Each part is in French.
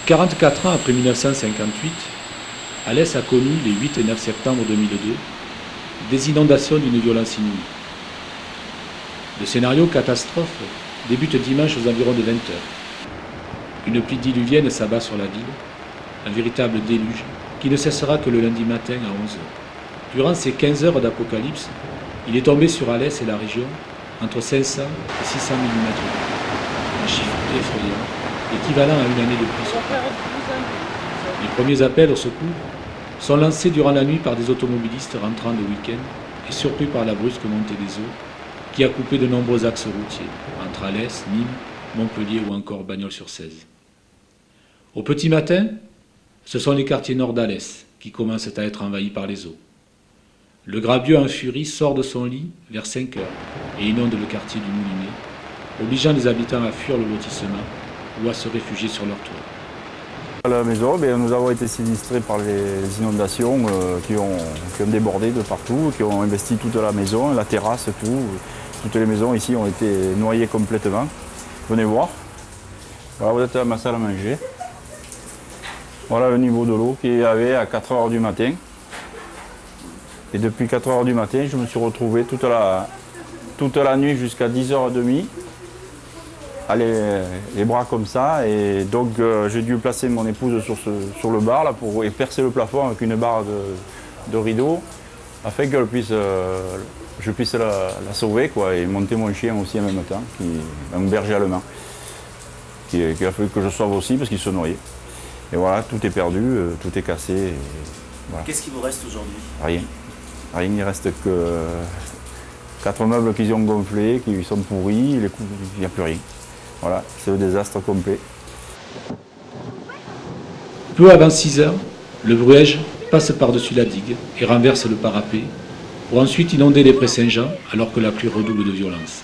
44 ans après 1958, Alès a connu les 8 et 9 septembre 2002 des inondations d'une violence inouïe. Le scénario catastrophe débute dimanche aux environs de 20 h. Une pluie diluvienne s'abat sur la ville, un véritable déluge qui ne cessera que le lundi matin à 11 h. Durant ces 15 heures d'apocalypse, il est tombé sur Alès et la région entre 500 et 600 mm. Un chiffre effrayant, équivalent à une année de pluie sur Paris. Les premiers appels au secours sont lancés durant la nuit par des automobilistes rentrant le week-end et surpris par la brusque montée des eaux qui a coupé de nombreux axes routiers entre Alès, Nîmes, Montpellier ou encore Bagnols-sur-Cèze. Au petit matin, ce sont les quartiers nord d'Alès qui commencent à être envahis par les eaux. Le gravieux en furie sort de son lit vers 5 h et inonde le quartier du Moulinet, obligeant les habitants à fuir le lotissement ou à se réfugier sur leur toit. À la maison, nous avons été sinistrés par les inondations qui ont débordé de partout, qui ont investi toute la maison, la terrasse, tout. Toutes les maisons ici ont été noyées complètement. Venez voir. Voilà, vous êtes à ma salle à manger. Voilà le niveau de l'eau qu'il y avait à 4 h du matin. Et depuis 4 h du matin, je me suis retrouvé toute la nuit jusqu'à 10 h 30. Les bras comme ça, et donc j'ai dû placer mon épouse sur le bar là, pour percer le plafond avec une barre de rideau afin que je puisse la sauver quoi, et monter mon chien aussi en même temps, un berger allemand, qui a fallu que je sauve aussi parce qu'il se noyait. Et voilà, tout est perdu, tout est cassé. Voilà. Qu'est-ce qui vous reste aujourd'hui? Rien. Rien, il ne reste que 4 meubles qui ont gonflé, qui sont pourris, il n'y a plus rien. Voilà, c'est le désastre complet. Peu avant 6 h, le Bruège passe par-dessus la digue et renverse le parapet pour ensuite inonder les prés Saint-Jean alors que la pluie redouble de violence.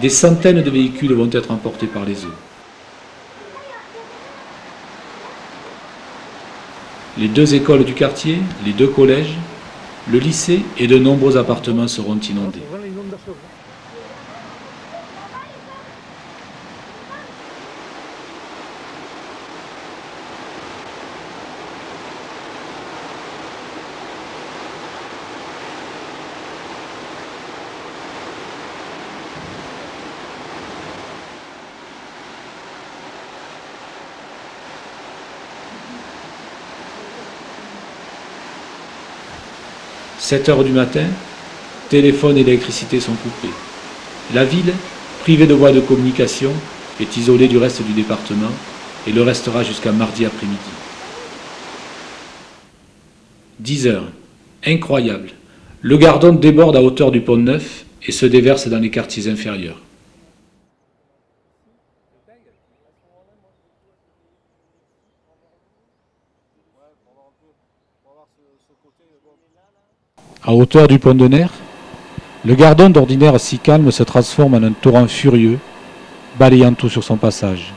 Des centaines de véhicules vont être emportés par les eaux. Les 2 écoles du quartier, les 2 collèges, le lycée et de nombreux appartements seront inondés. « 7 h du matin, téléphone et électricité sont coupés. La ville, privée de voies de communication, est isolée du reste du département et le restera jusqu'à mardi après-midi. 10 h. Incroyable. Le Gardon déborde à hauteur du pont Neuf et se déverse dans les quartiers inférieurs. À hauteur du pont de Nerre, le Gardon d'ordinaire si calme se transforme en un torrent furieux, balayant tout sur son passage.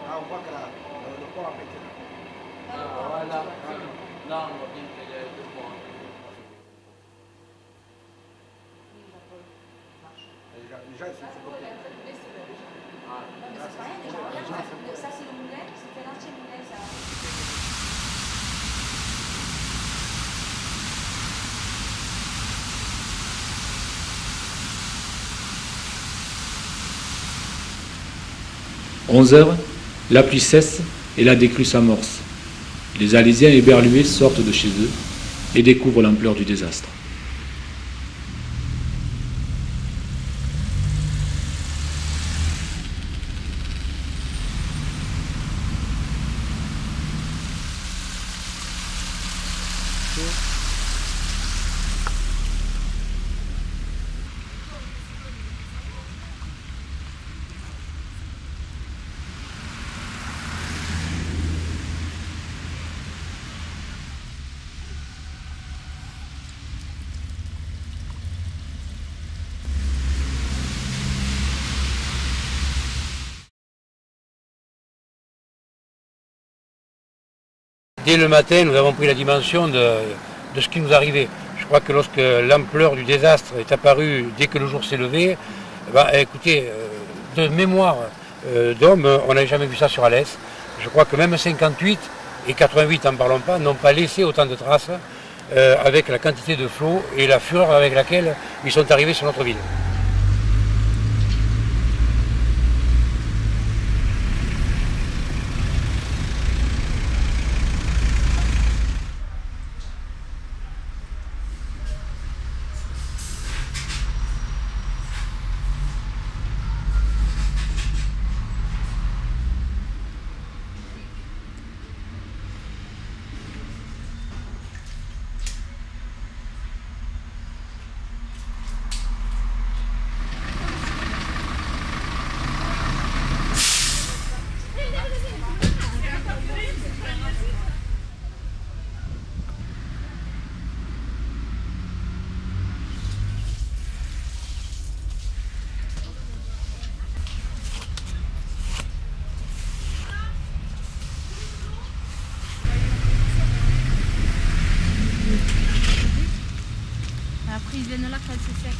Ah, on voit que le pont a pété. Voilà. Non, on va bien qu'il y ait 2 points. Les gens, ils sont copiés. Ça, c'est le moulin, c'était l'ancien moulin, ça. 11 heures, la pluie cesse et la décrue s'amorce. Les Alésiens éberlués sortent de chez eux et découvrent l'ampleur du désastre. Dès le matin, nous avons pris la dimension de ce qui nous arrivait. Je crois que lorsque l'ampleur du désastre est apparue dès que le jour s'est levé, écoutez, de mémoire d'homme, on n'avait jamais vu ça sur Alès. Je crois que même 58 et 88, n'en parlons pas, n'ont pas laissé autant de traces avec la quantité de flots et la fureur avec laquelle ils sont arrivés sur notre ville. Après, ils viennent là quand c'est sec.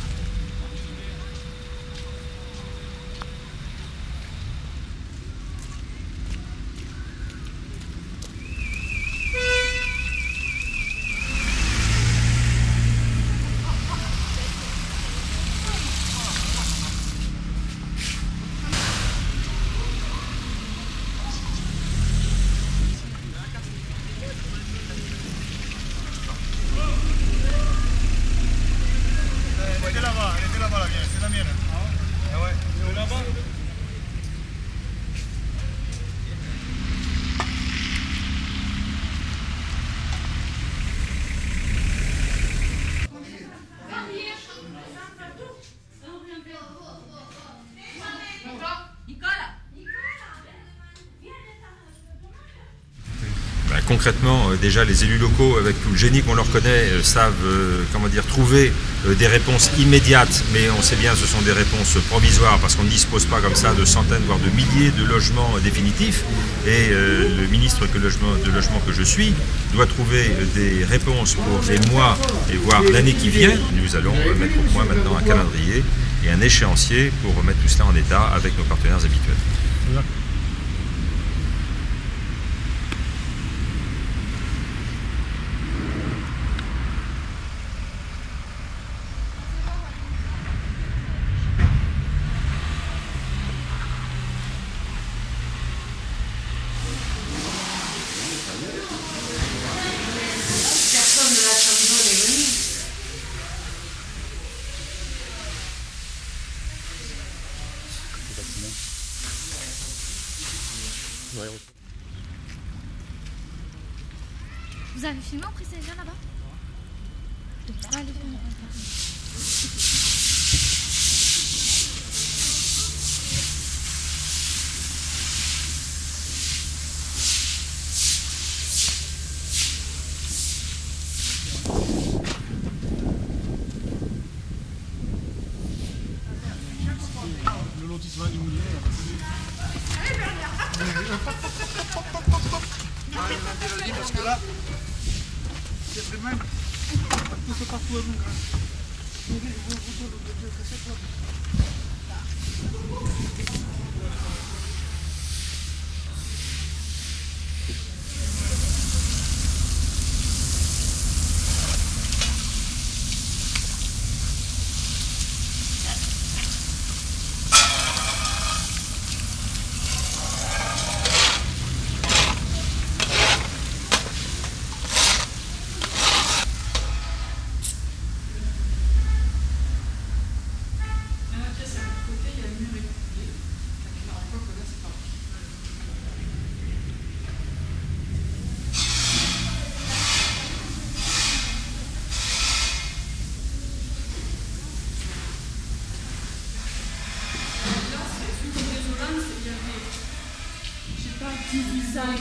Concrètement, déjà les élus locaux, avec tout le génie qu'on leur connaît, savent trouver des réponses immédiates, mais on sait bien que ce sont des réponses provisoires parce qu'on ne dispose pas comme ça de centaines, voire de milliers de logements définitifs. Et le ministre de logement que je suis doit trouver des réponses pour les mois et voire l'année qui vient. Nous allons mettre au point maintenant un calendrier et un échéancier pour remettre tout cela en état avec nos partenaires habituels. Vous avez filmé en précision là-bas? Allez, filmer. Le lotissement immobilier. Parce que là, c'est vraiment tout partout.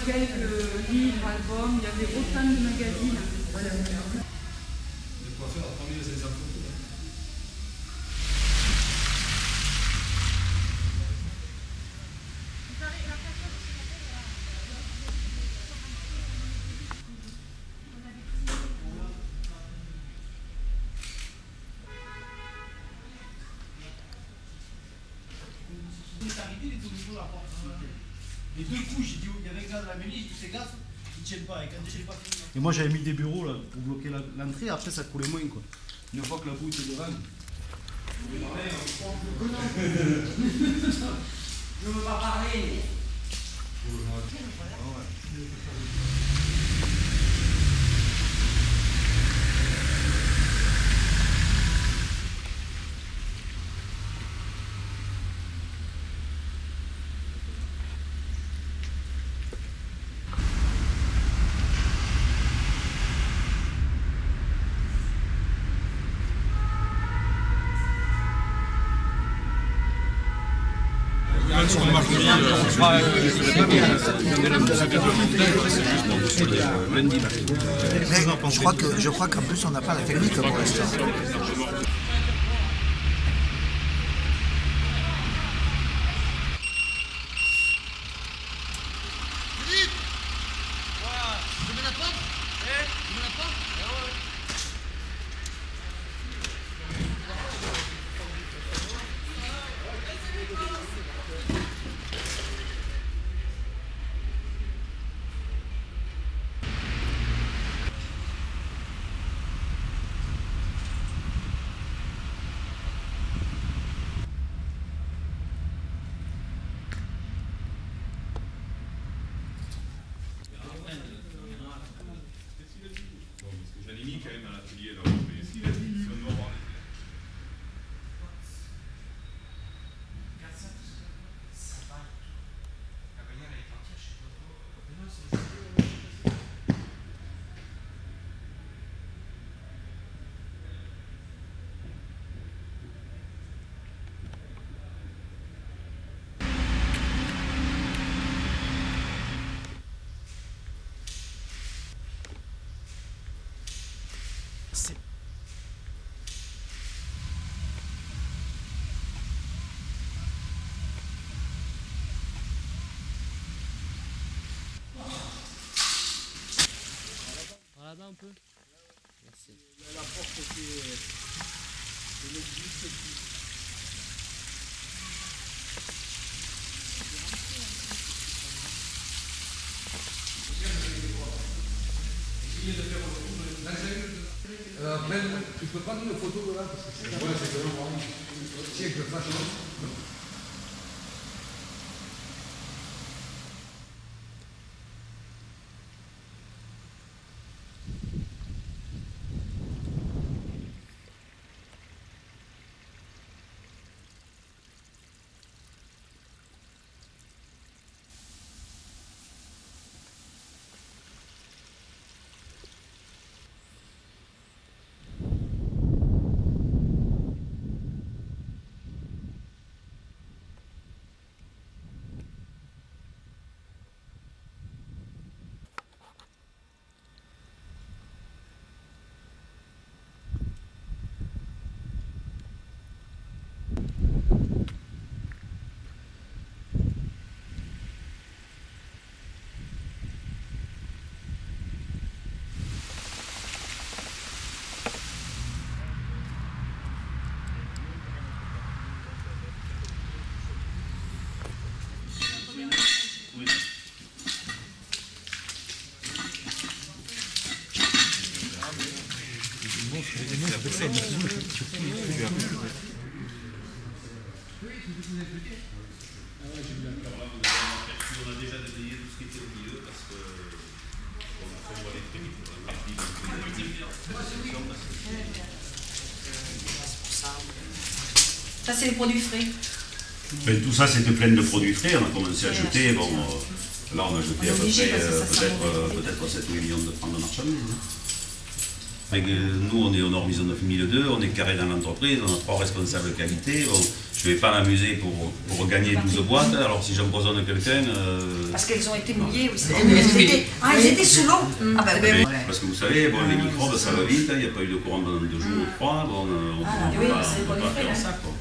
quelques livres, albums, il y avait autant de magazines. Voilà. De quoi faire 3500 photos. Les deux coups, j'ai dit, il y avait un gars dans la mairie, j'ai dit, fais gaffe, ils ne tiennent pas, et quand ils ne tiennent pas, fini. Et moi j'avais mis des bureaux là pour bloquer l'entrée, après ça coulait moins quoi. Une fois que la boue était devant. Je ne veux pas parler. Je crois qu'en plus on n'a pas la technique pour l'instant. Voilà un peu. Merci. La porte était... Ben, tu peux prendre une photo de là parce que c'est ouais, c'est vraiment si avec le flash. On a déjà détaillé tout ce qui était au milieu parce que on va aller très vite. Ça, c'est les produits frais. Mais tout ça, c'était plein de produits frais. On a commencé à jeter. Bon, là, on a jeté à peu près peut-être 7 ou 8 millions de francs de marchandises. Nous, on est au nord Maison 9002, on est carré dans l'entreprise, on a 3 responsables qualité. Bon, je vais pas m'amuser pour gagner 12 boîtes, alors si j'empoisonne quelqu'un... Parce qu'elles ont été mouillées aussi. Elles étaient sous l'eau. Ah bah, oui. Parce que vous savez, bon, les microbes, ça va vite, il n'y a pas eu de courant pendant 2 jours ou 3, bon, on ne peut pas faire ça, quoi.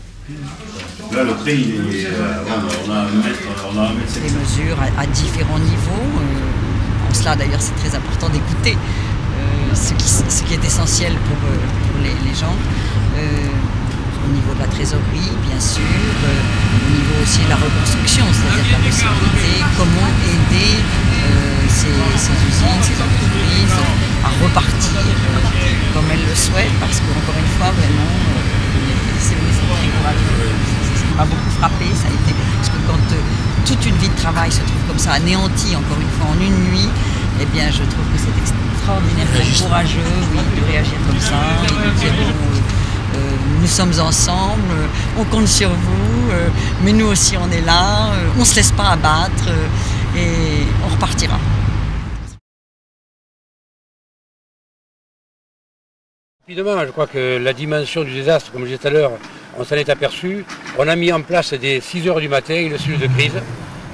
Là, le trait, on a un mètre. Des mesures à différents niveaux. En cela, d'ailleurs, c'est très important d'écouter ce qui est essentiel pour les gens. Au niveau de la trésorerie, bien sûr, au niveau aussi de la reconstruction, c'est-à-dire la possibilité, comment aider ces usines, ces entreprises à repartir comme elles le souhaitent, parce qu'encore une fois, vraiment, c'est très courageux. Ça m'a beaucoup frappé, ça a été, parce que quand toute une vie de travail se trouve comme ça, anéantie, encore une fois, en une nuit, eh bien, je trouve que c'est extraordinairement courageux, oui, de réagir comme ça et de dire nous sommes ensemble, on compte sur vous, mais nous aussi on est là, on ne se laisse pas abattre et on repartira. Rapidement, je crois que la dimension du désastre, comme je disais tout à l'heure, on s'en est aperçu. On a mis en place dès 6 h du matin une cellule de crise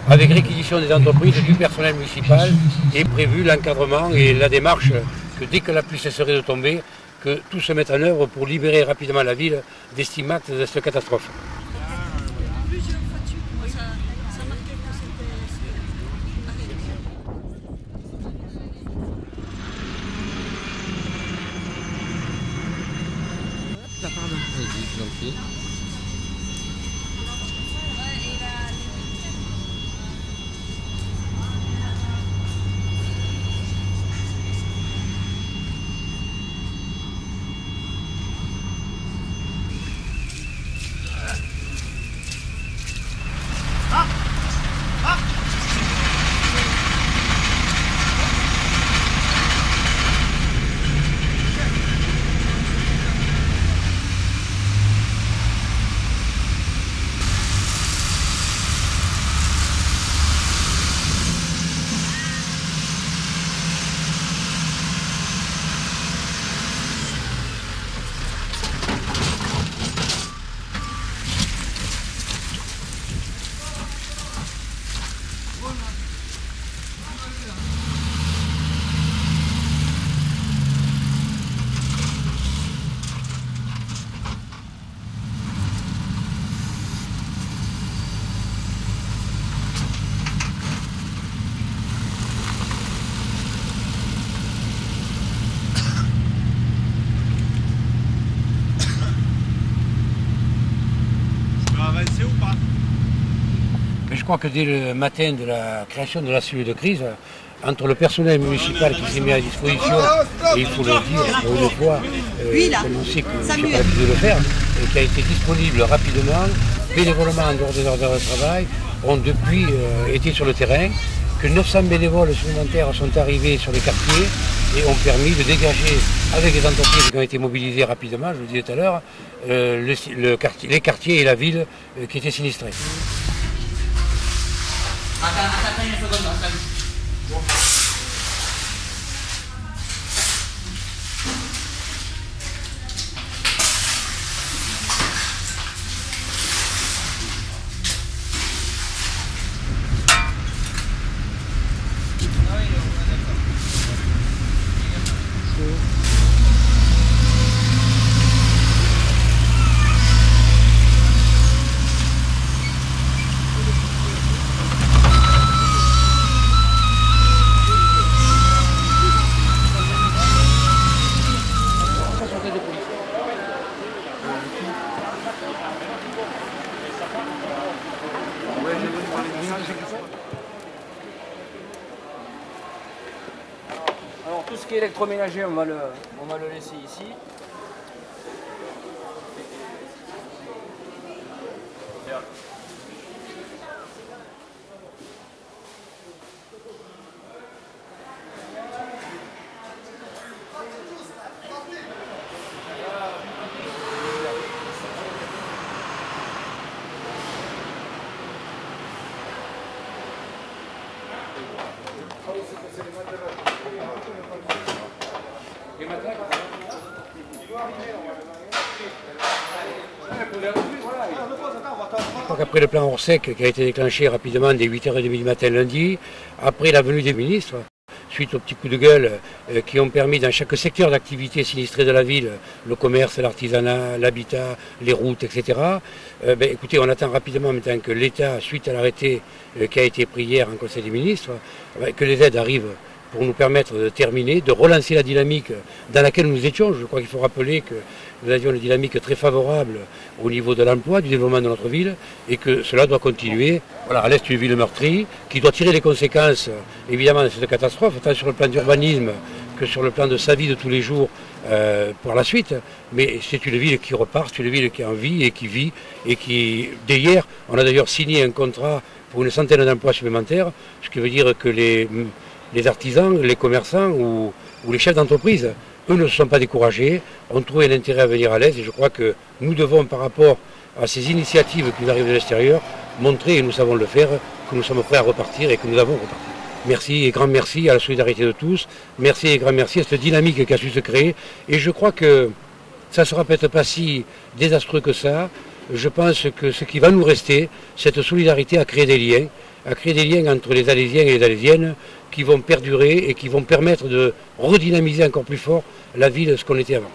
avec réquisition des entreprises, du personnel municipal et prévu l'encadrement et la démarche que dès que la pluie cesserait de tomber, que tout se mette en œuvre pour libérer rapidement la ville des stigmates de cette catastrophe. Pardon. Vas-y, je vous en prie. Mais je crois que dès le matin de la création de la cellule de crise, entre le personnel municipal qui s'est mis à disposition, et il faut le dire, pour une fois, comme on sait que j'ai pas l'habitude de le faire, et qui a été disponible rapidement, bénévolement en dehors des heures de travail, ont depuis été sur le terrain, que 900 bénévoles supplémentaires sont arrivés sur les quartiers et ont permis de dégager, avec les entreprises qui ont été mobilisées rapidement, je le disais tout à l'heure, les quartiers et la ville qui étaient sinistrés. Attends une seconde, attends. Alors tout ce qui est électroménager, on va le laisser ici. Les matelas crois qu'après le plan Orsec qui a été déclenché rapidement dès 8h30 du matin lundi, après la venue des ministres, suite aux petits coups de gueule qui ont permis dans chaque secteur d'activité sinistré de la ville, le commerce, l'artisanat, l'habitat, les routes, etc. Écoutez, on attend rapidement maintenant que l'État, suite à l'arrêté qui a été pris hier en Conseil des ministres, que les aides arrivent pour nous permettre de terminer, de relancer la dynamique dans laquelle nous étions. Je crois qu'il faut rappeler que nous avions une dynamique très favorable au niveau de l'emploi, du développement de notre ville, et que cela doit continuer. Voilà, Alès est une ville meurtrie, qui doit tirer les conséquences, évidemment, de cette catastrophe, tant sur le plan d'urbanisme que sur le plan de sa vie de tous les jours pour la suite. Mais c'est une ville qui repart, c'est une ville qui a envie et qui vit, et qui, dès hier, on a d'ailleurs signé un contrat pour une centaine d'emplois supplémentaires, ce qui veut dire que les artisans, les commerçants ou les chefs d'entreprise, eux ne se sont pas découragés, ont trouvé l'intérêt à venir à l'Est, et je crois que nous devons, par rapport à ces initiatives qui nous arrivent de l'extérieur, montrer, et nous savons le faire, que nous sommes prêts à repartir et que nous avons reparti. Merci et grand merci à la solidarité de tous, merci et grand merci à cette dynamique qui a su se créer, et je crois que ça ne sera peut-être pas si désastreux que ça. Je pense que ce qui va nous rester, cette solidarité à créer des liens entre les Alésiens et les Alésiennes qui vont perdurer et qui vont permettre de redynamiser encore plus fort la ville de ce qu'on était avant.